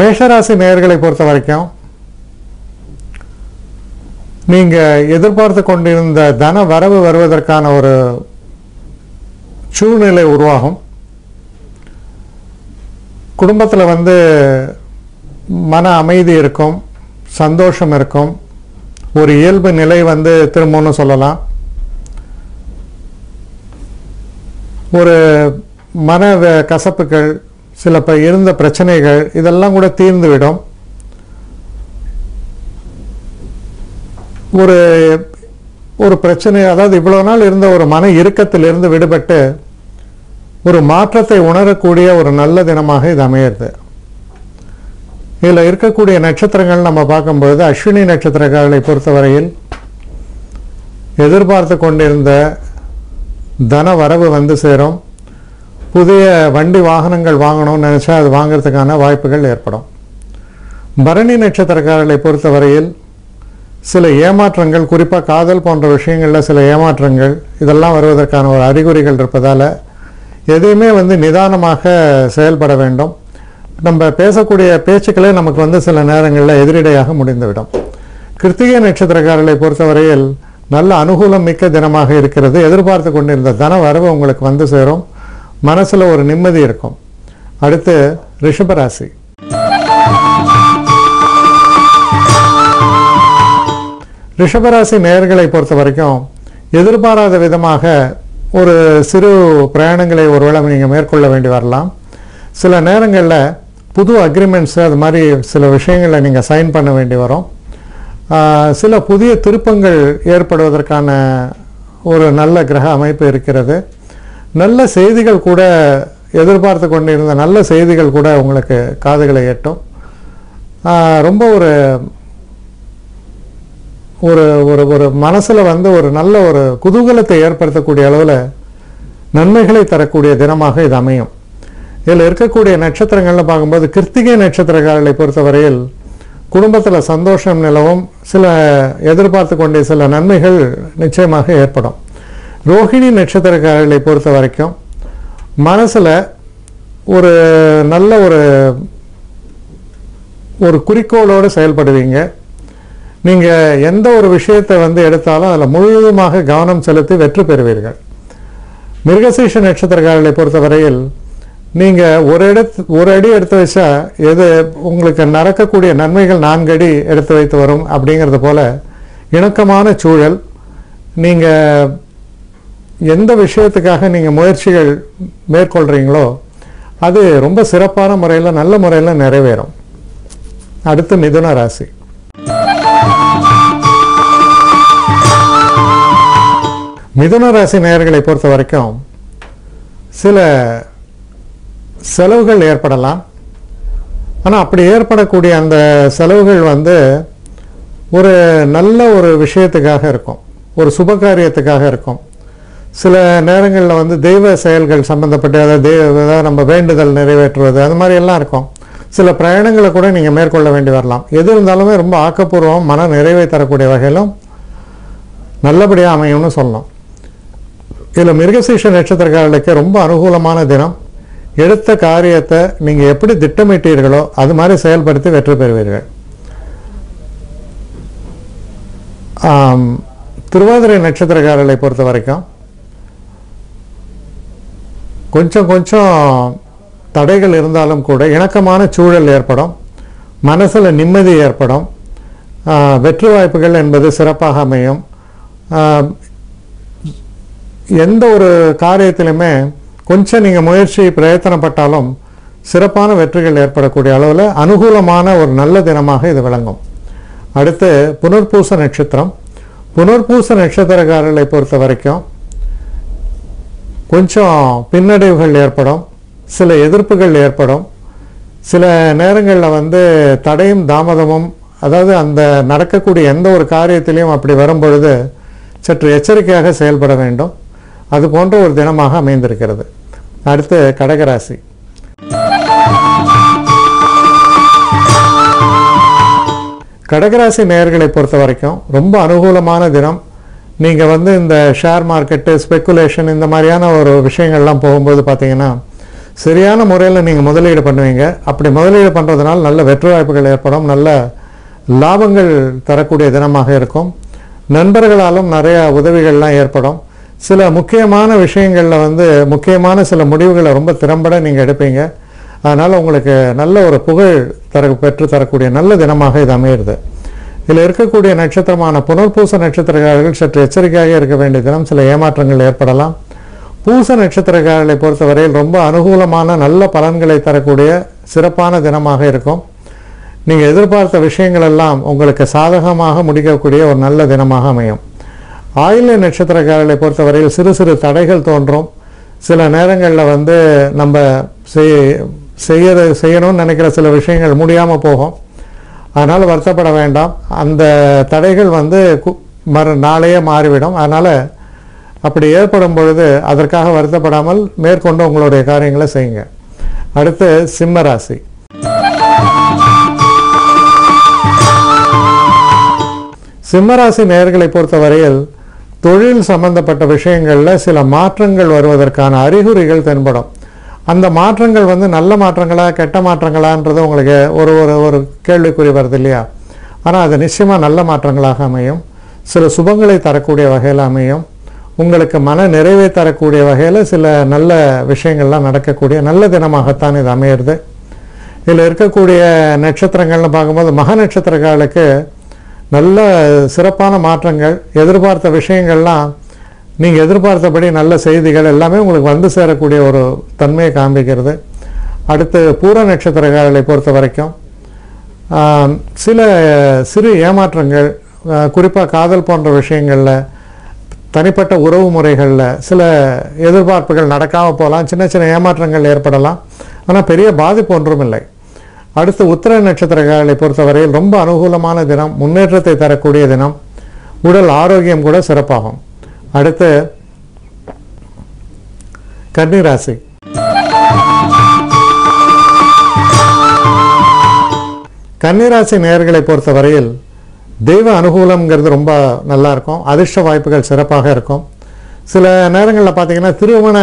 மேஷராசி நேயர்களை பொறுத்த வரைக்கும் நீங்கள் எதிர்பார்த்து கொண்டிருந்த தன வரவு வருவதற்கான ஒரு சூழ்நிலை உருவாகும். குடும்பத்தில் மன அமைதி இருக்கும், சந்தோஷம் இருக்கும், ஒரு இயல்பு நிலை திரும்பும்னு சொல்லலாம். ஒரு மன கசப்புகள், சில இருந்த பிரச்சனைகள் இதெல்லாம் கூட தீர்ந்துவிடும். ஒரு பிரச்சனை, அதாவது இவ்வளவு நாள் இருந்த ஒரு மன இறுக்கத்திலிருந்து விடுபட்டு ஒரு மாற்றத்தை உணரக்கூடிய ஒரு நல்ல தினமாக இது அமையிறது. இதில் இருக்கக்கூடிய நட்சத்திரங்கள் நம்ம பார்க்கும்பொழுது அஸ்வினி நட்சத்திரக்காரர்களை பொறுத்தவரையில் எதிர்பார்த்து கொண்டிருந்த தன வரவு சேரும். புதிய வண்டி வாகனங்கள் வாங்கணும்னு நினச்சா அது வாங்கிறதுக்கான வாய்ப்புகள் ஏற்படும். பரணி நட்சத்திரக்காரர்களை பொறுத்தவரையில் சில ஏமாற்றங்கள், குறிப்பாக காதல் போன்ற விஷயங்களில் சில ஏமாற்றங்கள் இதெல்லாம் வருவதற்கான ஒரு அறிகுறிகள் இருப்பதால் எதையுமே நிதானமாக செயல்பட வேண்டும். நம்ம பேசக்கூடிய பேச்சுக்களே நமக்கு சில நேரங்களில் எதிரிடையாக முடிந்துவிடும். கிருத்திகை நட்சத்திரக்காரர்களை பொறுத்தவரையில் நல்ல அனுகூலம் மிக்க தினமாக இருக்கிறது. எதிர்பார்த்து கொண்டிருந்த தன வரவு உங்களுக்கு சேரும். மனசில் ஒரு நிம்மதி இருக்கும். அடுத்து ரிஷபராசி. ரிஷபராசி நேயர்களை பொறுத்த வரைக்கும் எதிர்பாராத விதமாக ஒரு சிறு பிரயாணங்களை ஒருவேளை நீங்கள் மேற்கொள்ள வேண்டி வரலாம். சில நேரங்களில் புது அக்ரிமெண்ட்ஸு அது மாதிரி சில விஷயங்களை நீங்கள் சைன் பண்ண வேண்டி வரும். சில புதிய திருப்பங்கள் ஏற்படுவதற்கான ஒரு நல்ல கிரக அமைப்பு இருக்கிறது. நல்ல செய்திகள் கூட, எதிர்பார்த்து கொண்டிருந்த நல்ல செய்திகள் கூட உங்களுக்கு காதுகளை எட்டும். ரொம்ப ஒரு ஒரு ஒரு மனசில் ஒரு நல்ல ஒரு குதூகலத்தை ஏற்படுத்தக்கூடிய அளவில் நன்மைகளை தரக்கூடிய தினமாக இது அமையும். இதில் இருக்கக்கூடிய நட்சத்திரங்களில் பார்க்கும்போது கிருத்திகை நட்சத்திரக்காரர்களை பொறுத்தவரையில் குடும்பத்தில் சந்தோஷம் நிலவும். சில எதிர்பார்த்து கொண்டே சில நன்மைகள் நிச்சயமாக ஏற்படும். ரோஹிணி நட்சத்திரக்காரர்களை பொறுத்த வரைக்கும் மனசில் ஒரு நல்ல ஒரு குறிக்கோளோடு செயல்படுவீங்க. நீங்கள் எந்த ஒரு விஷயத்தை எடுத்தாலும் அதில் முழுவதுமாக கவனம் செலுத்தி வெற்றி பெறுவீர்கள். மிருகசீஷ நட்சத்திரக்காரர்களை பொறுத்தவரையில் நீங்கள் ஒரு அடி எடுத்து வச்சா எது உங்களுக்கு நடக்கக்கூடிய நன்மைகள் 4 அடி எடுத்து வைத்து வரும். அப்படிங்கிறது போல இணக்கமான சூழல். நீங்கள் எந்த விஷயத்துக்காக நீங்கள் முயற்சிகள் மேற்கொள்கிறீங்களோ அது ரொம்ப சிறப்பான முறையில், நல்ல முறையில் நிறைவேறும். அடுத்து மிதுன ராசி. மிதுன ராசி நேயர்களை பொறுத்த வரைக்கும் சில செலவுகள் ஏற்படலாம். ஆனால் அப்படி ஏற்படக்கூடிய அந்த செலவுகள் ஒரு நல்ல ஒரு விஷயத்துக்காக இருக்கும், ஒரு சுபகாரியத்துக்காக இருக்கும். சில நேரங்களில் தெய்வ செயல்கள் சம்பந்தப்பட்டு, அதாவது நம்ம வேண்டுதல் நிறைவேற்றுவது, அது மாதிரி எல்லாம் இருக்கும். சில பிரயாணங்களை கூட நீங்கள் மேற்கொள்ள வேண்டி வரலாம். எது இருந்தாலுமே ரொம்ப ஆக்கப்பூர்வம், மன நிறைவை தரக்கூடிய வகையிலும் நல்லபடியாக அமையும்னு சொல்லணும். இதில் மிருகசீஷ நட்சத்திரக்காரர்களுக்கு ரொம்ப அனுகூலமான தினம். எடுத்த காரியத்தை நீங்கள் எப்படி திட்டமிட்டீர்களோ அது மாதிரி செயல்படுத்தி வெற்றி பெறுவீர்கள். திருவாதிரை நட்சத்திரக்காரர்களை பொறுத்த வரைக்கும் கொஞ்சம் தடைகள் இருந்தாலும் கூட இணக்கமான சூழல் ஏற்படும். மனசில் நிம்மதி ஏற்படும். வெற்றி வாய்ப்புகள் என்பது சிறப்பாக அமையும். எந்த ஒரு காரியத்திலுமே கொஞ்சம் நீங்கள் முயற்சி பிரயத்தனப்பட்டாலும் சிறப்பான வெற்றிகள் ஏற்படக்கூடிய அளவில் அனுகூலமான ஒரு நல்ல தினமாக இது விளங்கும். அடுத்து புனர்பூச நட்சத்திரம். புனர்பூச நட்சத்திரக்காரர்களை பொறுத்த வரைக்கும் கொஞ்சம் பின்னடைவுகள் ஏற்படும், சில எதிர்ப்புகள் ஏற்படும். சில நேரங்களில் தடையும் தாமதமும், அதாவது அந்த நடக்கக்கூடிய எந்த ஒரு காரியத்திலையும் அப்படி வரும்பொழுது சற்று எச்சரிக்கையாக செயல்பட வேண்டும். அது போன்ற ஒரு தினமாக அமைந்திருக்கிறது. அடுத்து கடகராசி. கடகராசி நேயர்களை பொறுத்த வரைக்கும் ரொம்ப அனுகூலமான தினம். நீங்கள் இந்த ஷேர் மார்க்கெட்டு, ஸ்பெக்குலேஷன் இந்த மாதிரியான ஒரு விஷயங்கள்லாம் போகும்போது பார்த்தீங்கன்னா சரியான முறையில் நீங்கள் முதலீடு பண்ணுவீங்க. அப்படி முதலீடு பண்ணுறதுனால நல்ல வெற்றி வாய்ப்புகள் ஏற்படும், நல்ல லாபங்கள் தரக்கூடிய தினமாக இருக்கும். நண்பர்களாலும் நிறைய உதவிகள்லாம் ஏற்படும். சில முக்கியமான விஷயங்களில் முக்கியமான சில முடிவுகளை ரொம்ப திறம்பட நீங்கள் எடுப்பீங்க. அதனால் உங்களுக்கு நல்ல ஒரு புகழ் பெற்று தரக்கூடிய நல்ல தினமாக இது அமையிறது. இதில் இருக்கக்கூடிய நட்சத்திரமான புனர்பூச நட்சத்திரக்காரர்கள் சற்று எச்சரிக்கையாக இருக்க வேண்டிய தினம். சில ஏமாற்றங்கள் ஏற்படலாம். பூச நட்சத்திரக்காரர்களை பொறுத்தவரையில் ரொம்ப அனுகூலமான நல்ல பலன்களை தரக்கூடிய சிறப்பான தினமாக இருக்கும். நீங்கள் எதிர்பார்த்த விஷயங்கள் எல்லாம் உங்களுக்கு சாதகமாக முடிக்கக்கூடிய ஒரு நல்ல தினமாக அமையும். ஆயில்ய நட்சத்திரக்காரர்களை பொறுத்தவரையில் சிறு சிறு தடைகள் தோன்றும். சில நேரங்களில் நம்ம செய்யணும்னு நினைக்கிற சில விஷயங்கள் முடியாமல் போகும். அதனால் வருத்தப்பட வேண்டாம். அந்த தடைகள் நாளையே மாறிவிடும். அதனால் அப்படி ஏற்படும் பொழுது அதற்காக வருத்தப்படாமல் மேற்கொண்டு உங்களுடைய காரியங்களை செய்யுங்க. அடுத்து சிம்ம ராசி. சிம்மராசி நேயர்களை பொறுத்தவரையில் தொழில் சம்பந்தப்பட்ட விஷயங்களில் சில மாற்றங்கள் வருவதற்கான அறிகுறிகள் தென்படும். அந்த மாற்றங்கள் நல்ல மாற்றங்களா கெட்ட மாற்றங்களான்றது உங்களுக்கு ஒரு ஒரு கேள்விக்குறி வருது இல்லையா? ஆனால் அது நிச்சயமாக நல்ல மாற்றங்களாக அமையும். சில சுபங்களை தரக்கூடிய வகையில் அமையும். உங்களுக்கு மன நிறைவை தரக்கூடிய வகையில் சில நல்ல விஷயங்கள்லாம் நடக்கக்கூடிய நல்ல தினமாகத்தான் இது அமையிறது. இதில் இருக்கக்கூடிய நட்சத்திரங்கள்னு பார்க்கும்போது மக நட்சத்திரக்காரர்களுக்கு நல்ல சிறப்பான மாற்றங்கள், எதிர்பார்த்த விஷயங்கள்லாம் நீங்கள் எதிர்பார்த்தபடி நல்ல செய்திகள் எல்லாமே உங்களுக்கு சேரக்கூடிய ஒரு தன்மையை காண்பிக்கிறது. அடுத்து பூர நட்சத்திரக்காரர்களை பொறுத்த வரைக்கும் சில சிறு ஏமாற்றங்கள், குறிப்பாக காதல் போன்ற விஷயங்களில், தனிப்பட்ட உறவு முறைகளில் சில எதிர்பார்ப்புகள் நடக்காமல் போகலாம். சின்ன சின்ன ஏமாற்றங்கள் ஏற்படலாம். ஆனால் பெரிய பாதிப்பு ஒன்றும் இல்லை. அடுத்து உத்திர நட்சத்திரக்காரர்களை பொறுத்தவரையில் ரொம்ப அனுகூலமான தினம், முன்னேற்றத்தை தரக்கூடிய தினம், உடல் ஆரோக்கியம் கூட சிறப்பாகும். அடுத்து கன்னிராசி. கன்னிராசி நேயர்களை பொறுத்தவரையில் தெய்வ அனுகூலம்ங்கிறது ரொம்ப நல்லா இருக்கும். அதிர்ஷ்ட வாய்ப்புகள் சிறப்பாக இருக்கும். சில நேரங்களில் பார்த்தீங்கன்னா திருமண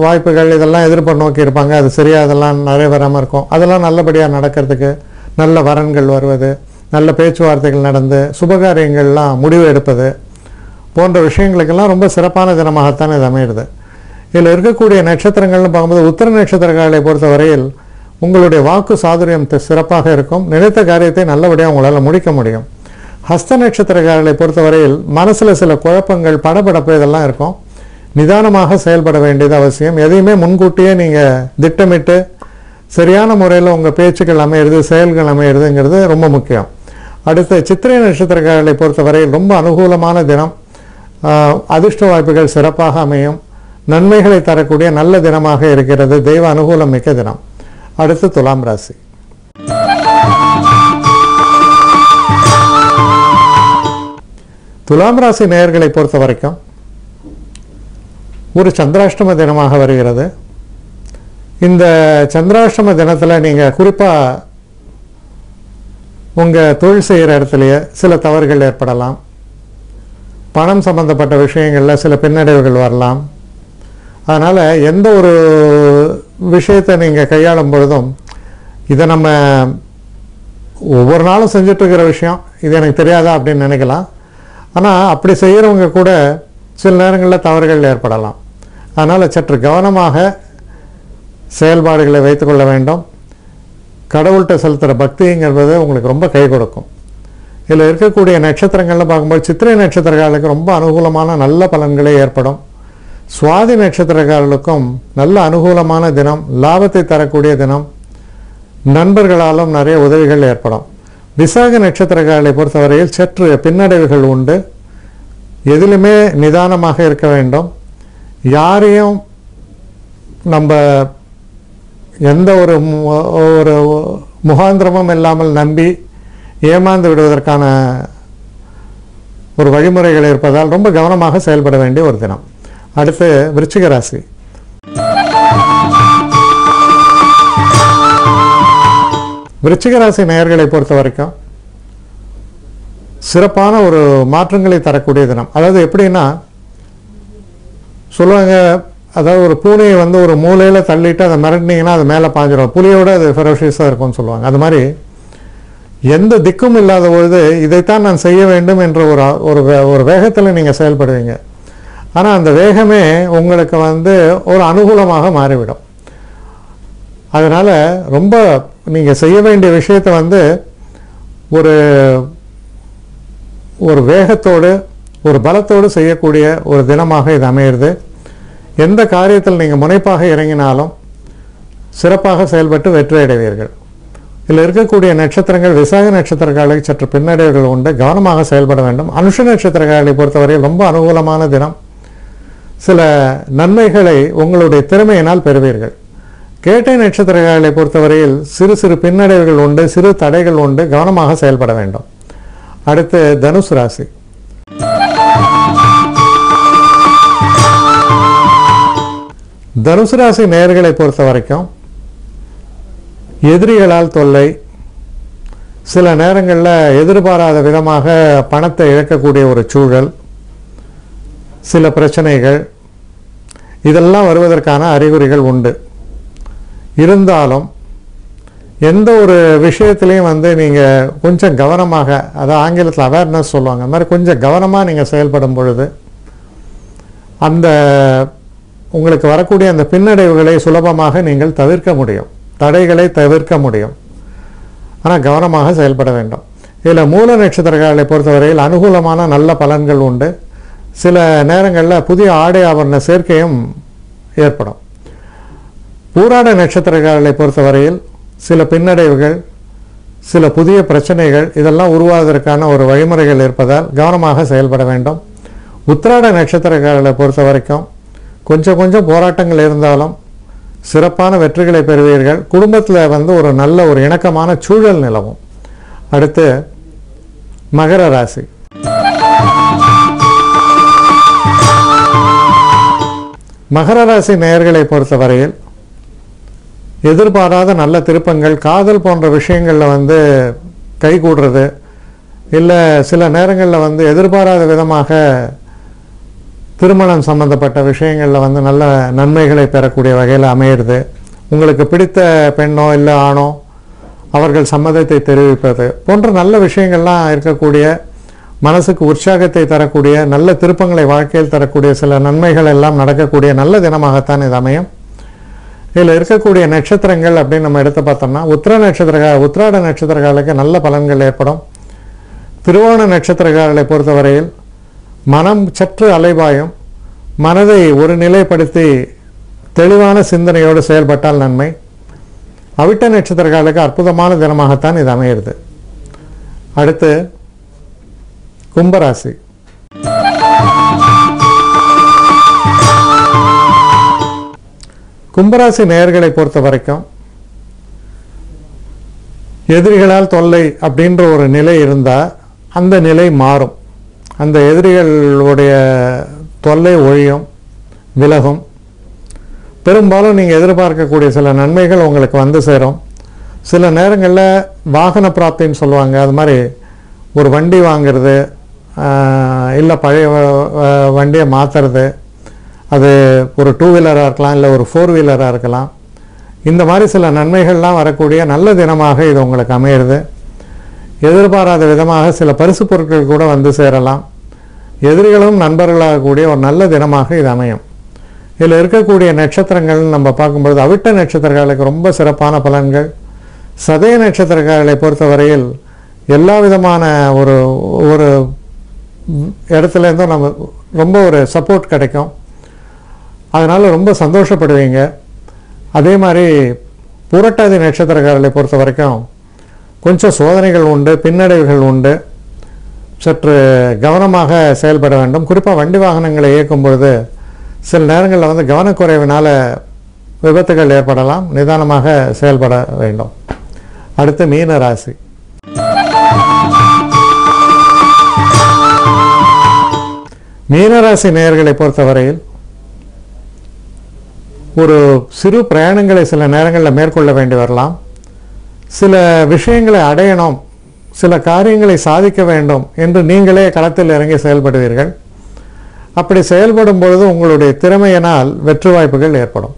வாய்ப்புகள் இதெல்லாம் எதிர்ப்பு நோக்கி இருப்பாங்க. அது சரியாக அதெல்லாம் நிறைவேறாமல் இருக்கும். அதெல்லாம் நல்லபடியாக நடக்கிறதுக்கு நல்ல வரன்கள் வருவது, நல்ல பேச்சுவார்த்தைகள் நடந்து சுபகாரியங்கள்லாம் முடிவு எடுப்பது போன்ற விஷயங்களுக்கெல்லாம் ரொம்ப சிறப்பான தினமாகத்தான் இது அமையிறது. இதில் இருக்கக்கூடிய நட்சத்திரங்கள்னு பார்க்கும்போது உத்திர நட்சத்திரக்காரர்களை பொறுத்தவரையில் உங்களுடைய வாக்கு சாதுரியம் சிறப்பாக இருக்கும். நினைத்த காரியத்தை நல்லபடியாக உங்களால் முடிக்க முடியும். ஹஸ்த நட்சத்திரக்காரர்களை பொறுத்தவரையில் மனசில் சில குழப்பங்கள், படபடப்பு இதெல்லாம் இருக்கும். நிதானமாக செயல்பட வேண்டியது அவசியம். எதையுமே முன்கூட்டியே நீங்கள் திட்டமிட்டு சரியான முறையில் உங்கள் பேச்சுக்கள் அமையிறது, செயல்கள் அமையிறதுங்கிறது ரொம்ப முக்கியம். அடுத்து சித்திரை நட்சத்திரக்காரர்களை பொறுத்தவரையில் ரொம்ப அனுகூலமான தினம், அதிர்ஷ்ட வாய்ப்புகள் சிறப்பாக அமையும். நன்மைகளை தரக்கூடிய நல்ல தினமாக இருக்கிறது. தெய்வ அனுகூலம் மிக்க தினம். அடுத்து துலாம் ராசி. துலாம் ராசி நேயர்களை பொறுத்த வரைக்கும் ஒரு சந்திராஷ்டம தினமாக வருகிறது. இந்த சந்திராஷ்டம தினத்தில் நீங்கள் குறிப்பாக உங்கள் தொழில் செய்கிற இடத்துலையே சில தவறுகள் ஏற்படலாம். பணம் சம்பந்தப்பட்ட விஷயங்களில் சில பின்னடைவுகள் வரலாம். அதனால் எந்த ஒரு விஷயத்தை நீங்கள் கையாளும் பொழுதும் இதை நம்ம ஒவ்வொரு நாளும் செஞ்சிட்ருக்கிற விஷயம், இது எனக்கு தெரியாதா அப்படின்னு நினைக்கலாம். ஆனால் அப்படி செய்கிறவங்க கூட சில நேரங்களில் தவறுகள் ஏற்படலாம். அதனால் சற்று கவனமாக செயல்பாடுகளை வைத்துக்கொள்ள வேண்டும். கடவுள்கிட்ட செலுத்துகிற பக்திங்கிறது உங்களுக்கு ரொம்ப கை கொடுக்கும். இதில் இருக்கக்கூடிய நட்சத்திரங்கள்னு பார்க்கும்போது சித்திரை நட்சத்திரக்காரர்களுக்கு ரொம்ப அனுகூலமான நல்ல பலன்களே ஏற்படும். சுவாதி நட்சத்திரக்காரர்களுக்கும் நல்ல அனுகூலமான தினம், லாபத்தை தரக்கூடிய தினம், நண்பர்களாலும் நிறைய உதவிகள் ஏற்படும். விசாக நட்சத்திரக்காரர்களை பொறுத்தவரையில் சற்று பின்னடைவுகள் உண்டு. எதிலுமே நிதானமாக இருக்க வேண்டும். யாரையும் நம்ம எந்த ஒரு முகாந்திரமும் இல்லாமல் நம்பி ஏமாந்து விடுவதற்கான ஒரு வழிமுறைகள் இருப்பதால் ரொம்ப கவனமாக செயல்பட வேண்டிய ஒரு தினம். அடுத்து விருச்சிக ராசி. விருச்சிக ராசி நேயர்களை பொறுத்த வரைக்கும் சிறப்பான ஒரு மாற்றங்களை தரக்கூடிய தினம். அதாவது எப்படின்னா சொல்லுவாங்க, அதாவது ஒரு பூனையை வந்து ஒரு மூலையில் தள்ளிட்டு அதை மிரட்டினீங்கன்னா அது மேலே பாஞ்சிடும். புலியோட அது ஃபெரோஷியஸாக இருக்கும்னு சொல்லுவாங்க. அது மாதிரி எந்த திக்கும் இல்லாத பொழுது இதைத்தான் நான் செய்ய வேண்டும் என்ற ஒரு வேகத்தில் நீங்கள் செயல்படுவீங்க. ஆனால் அந்த வேகமே உங்களுக்கு வந்து ஒரு அனுகூலமாக மாறிவிடும். அதனால் ரொம்ப நீங்கள் செய்ய வேண்டிய விஷயத்தை வந்து ஒரு வேகத்தோடு ஒரு பலத்தோடு செய்யக்கூடிய ஒரு தினமாக இது அமையிறது. எந்த காரியத்தில் நீங்கள் முனைப்பாக இறங்கினாலும் சிறப்பாக செயல்பட்டு வெற்றி அடைவீர்கள். இதில் இருக்கக்கூடிய நட்சத்திரங்கள் விசாக நட்சத்திரக்காரர்களுக்கு சற்று பின்னடைவுகள் உண்டு, கவனமாக செயல்பட வேண்டும். அனுஷ நட்சத்திரக்காரர்களை பொறுத்தவரையில் ரொம்ப அனுகூலமான தினம். சில நன்மைகளை உங்களுடைய திறமையினால் பெறுவீர்கள். கேட்டை நட்சத்திரக்காரர்களை பொறுத்தவரையில் சிறு சிறு பின்னடைவுகள் உண்டு, சிறு தடைகள் உண்டு, கவனமாக செயல்பட வேண்டும். அடுத்து தனுசு ராசி. தனுசு ராசி நேயர்களை பொறுத்த வரைக்கும் எதிரிகளால் தொல்லை, சில நேரங்களில் எதிர்பாராத விதமாக பணத்தை இழக்கக்கூடிய ஒரு சூழல், சில பிரச்சனைகள், இதெல்லாம் வருவதற்கான அறிகுறிகள் உண்டு. இருந்தாலும் எந்த ஒரு விஷயத்திலையும் வந்து நீங்கள் கொஞ்சம் கவனமாக, அதாவது ஆங்கிலத்தில் அவேர்னஸ் சொல்லுவாங்க, அந்த மாதிரி கொஞ்சம் கவனமாக நீங்கள் செயல்படும் பொழுது அந்த உங்களுக்கு வரக்கூடிய அந்த பின்னடைவுகளை சுலபமாக நீங்கள் தவிர்க்க முடியும், தடைகளை தவிர்க்க முடியும். ஆனால் கவனமாக செயல்பட வேண்டும். இதில் மூல நட்சத்திரக்காரர்களை பொறுத்தவரையில் அனுகூலமான நல்ல பலன்கள் உண்டு. சில நேரங்களில் புதிய ஆடை ஆபரண சேர்க்கையும் ஏற்படும். பூராட நட்சத்திரக்காரர்களை பொறுத்தவரையில் சில பின்னடைவுகள், சில புதிய பிரச்சனைகள் இதெல்லாம் உருவாவதற்கான ஒரு வழிமுறைகள் இருப்பதால் கவனமாக செயல்பட வேண்டும். உத்திராட நட்சத்திரக்காரர்களை பொறுத்த வரைக்கும் கொஞ்சம் கொஞ்சம் போராட்டங்கள் இருந்தாலும் சிறப்பான வெற்றிகளை பெறுவீர்கள். குடும்பத்தில் வந்து ஒரு நல்ல ஒரு இணக்கமான சூழல் நிலவும். அடுத்து மகர ராசி. மகர ராசி நேயர்களை பொறுத்தவரையில் எதிர்பாராத நல்ல திருப்பங்கள், காதல் போன்ற விஷயங்களில் வந்து கைகூடுறது, இல்லை சில நேரங்களில் வந்து எதிர்பாராத விதமாக திருமணம் சம்பந்தப்பட்ட விஷயங்களில் வந்து நல்ல நன்மைகளை பெறக்கூடிய வகையில் அமையிறது. உங்களுக்கு பிடித்த பெண்ணோ இல்லை ஆணோ அவர்கள் சம்மதத்தை தெரிவிப்பது போன்ற நல்ல விஷயங்கள்லாம் இருக்கக்கூடிய, மனசுக்கு உற்சாகத்தை தரக்கூடிய, நல்ல திருப்பங்களை வாழ்க்கையில் தரக்கூடிய சில நன்மைகள் எல்லாம் நடக்கக்கூடிய நல்ல தினமாகத்தான் இது அமையும். இதில் இருக்கக்கூடிய நட்சத்திரங்கள் அப்படின்னு நம்ம எடுத்து பார்த்தோம்னா உத்திராட நட்சத்திரக்காரர்களுக்கு நல்ல பலன்கள் ஏற்படும். திருவோண நட்சத்திரக்காரர்களை பொறுத்தவரையில் மனம் சற்று அலைபாயும், மனதை ஒரு நிலைப்படுத்தி தெளிவான சிந்தனையோடு செயல்பட்டால் நன்மை. அவிட்ட நட்சத்திரக்காரர்களுக்கு அற்புதமான தினமாகத்தான் இது அமையிறது. அடுத்து கும்பராசி. கும்பராசி நேயர்களை பொறுத்த வரைக்கும் எதிரிகளால் தொல்லை அப்படின்ற ஒரு நிலை இருந்தால் அந்த நிலை மாறும். அந்த எதிரிகளுடைய தொல்லை ஒழியும், விலகும். பெரும்பாலும் நீங்கள் எதிர்பார்க்கக்கூடிய சில நன்மைகள் உங்களுக்கு வந்து சேரும். சில நேரங்களில் வாகன பிராப்தின்னு சொல்லுவாங்க, அது மாதிரி ஒரு வண்டி வாங்கிறது, இல்லை பழைய வண்டியை மாற்றுறது, அது ஒரு 2 வீலராக இருக்கலாம், இல்லை ஒரு 4 வீலராக இருக்கலாம். இந்த மாதிரி சில நன்மைகள்லாம் வரக்கூடிய நல்ல தினமாக இது உங்களுக்கு அமையிறது. எதிர்பாராத விதமாக சில பரிசு பொருட்கள் கூட வந்து சேரலாம். எதிரிகளும் நண்பர்களாக கூடிய ஒரு நல்ல தினமாக இது அமையும். இதில் இருக்கக்கூடிய நட்சத்திரங்கள் நம்ம பார்க்கும்பொழுது அவிட்ட நட்சத்திரக்காரர்களுக்கு ரொம்ப சிறப்பான பலன்கள். சதய நட்சத்திரக்காரர்களை பொறுத்தவரையில் எல்லா விதமான ஒரு இடத்துலேருந்தும் நம்ம ரொம்ப ஒரு சப்போர்ட் கிடைக்கும். அதனால் ரொம்ப சந்தோஷப்படுவீங்க. அதே மாதிரி புரட்டாதி நட்சத்திரக்காரர்களை பொறுத்த வரைக்கும் கொஞ்சம் சோதனைகள் உண்டு, பின்னடைவுகள் உண்டு. சற்று கவனமாக செயல்பட வேண்டும். குறிப்பாக வண்டி வாகனங்களை இயக்கும் பொழுது சில நேரங்களில் வந்து கவனக்குறைவினால் விபத்துகள் ஏற்படலாம். நிதானமாக செயல்பட வேண்டும். அடுத்து மீன ராசி. மீனராசி நேயர்களை பொறுத்தவரையில் ஒரு சிறு பிரயாணங்களை சில நேரங்களில் மேற்கொள்ள வேண்டி வரலாம். சில விஷயங்களை அடையணும், சில காரியங்களை சாதிக்க வேண்டும் என்று நீங்களே களத்தில் இறங்கி செயல்படுவீர்கள். அப்படி செயல்படும் பொழுது உங்களுடைய திறமையினால் வெற்றி வாய்ப்புகள் ஏற்படும்.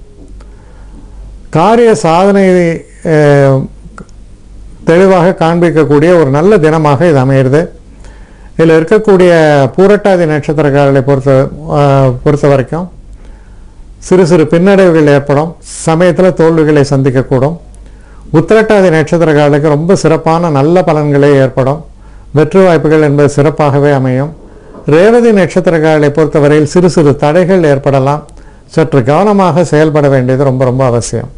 காரிய சாதனை தெளிவாக காண்பிக்கக்கூடிய ஒரு நல்ல தினமாக இது அமையிறது. இதில் இருக்கக்கூடிய பூரட்டாதி நட்சத்திரக்காரர்களை பொறுத்த வரைக்கும் சிறு சிறு பின்னடைவுகள் ஏற்படும், சமயத்தில் தோல்விகளை சந்திக்கக்கூடும். உத்திரட்டாதி நட்சத்திரக்காரர்களுக்கு ரொம்ப சிறப்பான நல்ல பலன்களே ஏற்படும், வெற்றி வாய்ப்புகள் என்பது சிறப்பாகவே அமையும். ரேவதி நட்சத்திரக்காரர்களை பொறுத்தவரையில் சிறு சிறு தடைகள் ஏற்படலாம், சற்று கவனமாக செயல்பட வேண்டியது ரொம்ப ரொம்ப அவசியம்.